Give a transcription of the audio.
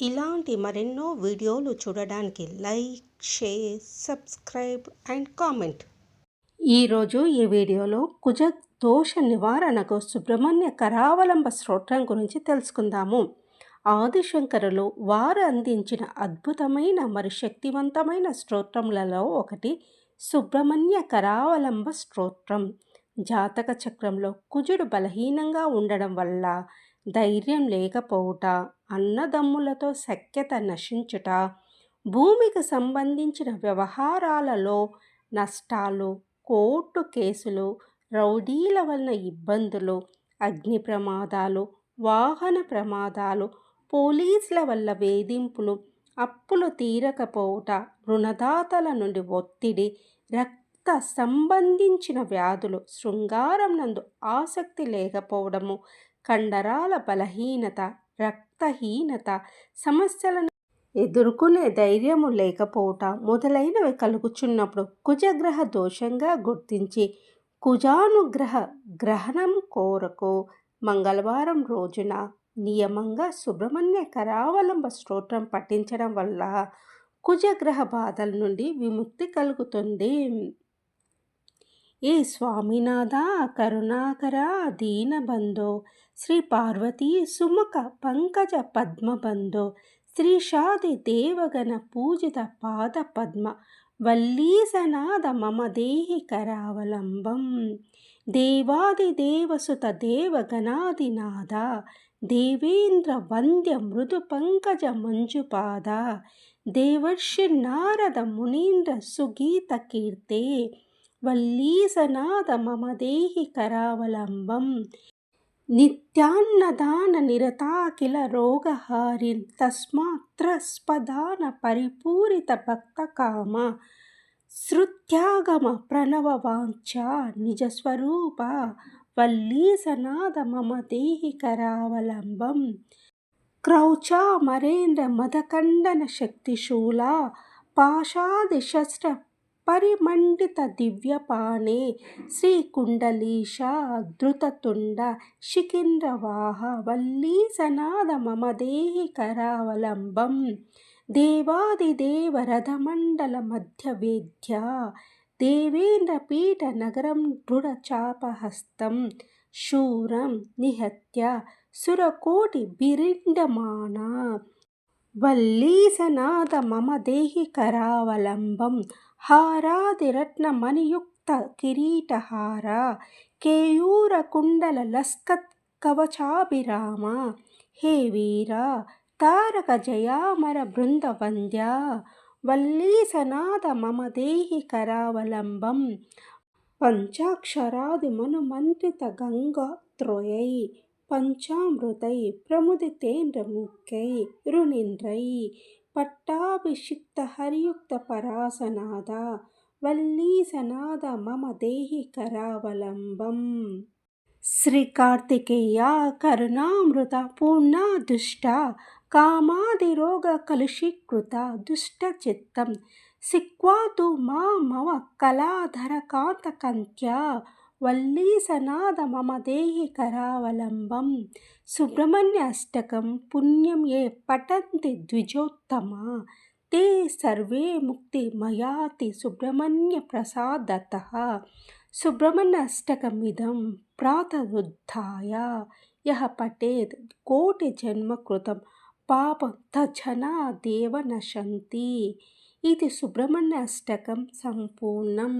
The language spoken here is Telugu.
ఇలాంటి మరెన్నో వీడియోలు చూడడానికి like, share, subscribe and comment. ఈరోజు ఈ వీడియోలో కుజ దోష నివారణకు సుబ్రహ్మణ్య కరావలంబ స్తోత్రం గురించి తెలుసుకుందాము. ఆదిశంకరులు వారు అందించిన అద్భుతమైన మరియు శక్తివంతమైన స్తోత్రములలో ఒకటి సుబ్రహ్మణ్య కరావలంబ స్తోత్రం. జాతక చక్రంలో కుజుడు బలహీనంగా ఉండడం వల్ల ధైర్యం లేకపోవుట, అన్నదమ్ములతో సఖ్యత నశించుట, భూమికి సంబంధించిన వ్యవహారాలలో నష్టాలు, కోర్టు కేసులు, రౌడీల వలన ఇబ్బందులు, అగ్ని ప్రమాదాలు, వాహన ప్రమాదాలు, పోలీసుల వల్ల వేధింపులు, అప్పులు తీరకపోవుట, రుణదాతల నుండి ఒత్తిడి, రక్త సంబంధించిన వ్యాధులు, శృంగారం నందు ఆసక్తి లేకపోవడము, కండరాల బలహీనత, రక్తహీనత సమస్యలను ఎదుర్కొనే ధైర్యము లేకపోవట మొదలైనవి కలుగుచున్నప్పుడు కుజగ్రహ దోషంగా గుర్తించి కుజానుగ్రహ గ్రహణం కోరకు మంగళవారం రోజున నియమంగా సుబ్రహ్మణ్య కరావలంబ స్తోత్రం పఠించడం వల్ల కుజగ్రహ బాధల నుండి విముక్తి కలుగుతుంది. ఏ స్వామినాథ కరుణాకర దీనబంధో శ్రీ పార్వతీ సుముఖ పంకజ పద్మబంధో శ్రీషాది దేవగణ పూజిత పాద పద్మ వల్లీసనాథ మమ దేహి కరావలంబం. దేవాదిదేవసుత దేవగణాదినాథ దేవేంద్ర వంద్య మృదు పంకజ మంజుపాద దేవర్షి నారద మునీంద్ర సుగీత కీర్తే వల్లీసనాథ మమ దేహి కరావలంబం. నిత్యాన్నదాన నిరతాకిల రోగహారిన్ తస్మాత్రస్పదాన పరిపూరిత భక్తకామ శృత్యాగమ ప్రణవ వాంఛ నిజస్వరూప వల్లీసనాథ మమ దేహి కరావలంబం. క్రౌచామరేంద్ర మదకండన శక్తిశూల పాశాది శస్త్ర పరిమండిత దివ్యపాణే శ్రీకుండలీశ ధృతతుండ శిఖింద్రవాహ వల్లీసనాథ మమ దేహి కరావలంబం. దేవాదిదేవ రథమండల మధ్యవేద్య దేవేంద్ర పీఠ నగరం దృఢ చాపహస్తం శూరం నిహత్య సురకోటి బిరిండమాన వల్లీసనాథ మమ దేహి కరావలంబం. హారాదిరత్న మణియుక్త కిరీటహార కేయూర కుండల లస్కత్ కవచాభిరామ హే వీర తారక జయామర బృంద వంద్య వల్లీసనాథ మమ దేహి కరావలంబం. పంచాక్షరాది మనుమంత్రిత గంగాత్రోయై పంచామృతై ప్రముదితేంద్ర ముఖ్యై రుణీంద్రై పట్టాభిషిక్త హరియుక్త పరాసనాథ వల్లీసనాథ మమ దేహి కరావలంబం. శ్రీ కార్తికేయ కరుణామృత పూర్ణ దుష్ట కామాదిరోగ కలుషీకృత దుష్ట చిత్తం సిక్వాతు మామవ కళాధర కాంత కంత్య వల్లీసనాథ మమ దేహి కరావలంబం. సుబ్రహ్మణ్య అష్టకం పుణ్యం ఏ పఠంతి ద్విజోత్తమ తే సర్వే ముక్తి మయాతి సుబ్రహ్మణ్య ప్రసాదతః. సుబ్రహ్మణ్య అష్టకమిదం ప్రాతరుద్ధాయ యః పఠేత్ కోటి జన్మ కృతం పాపం తజ్జనా దేవ నశంతి. ఇది సుబ్రహ్మణ్య అష్టకం సంపూర్ణం.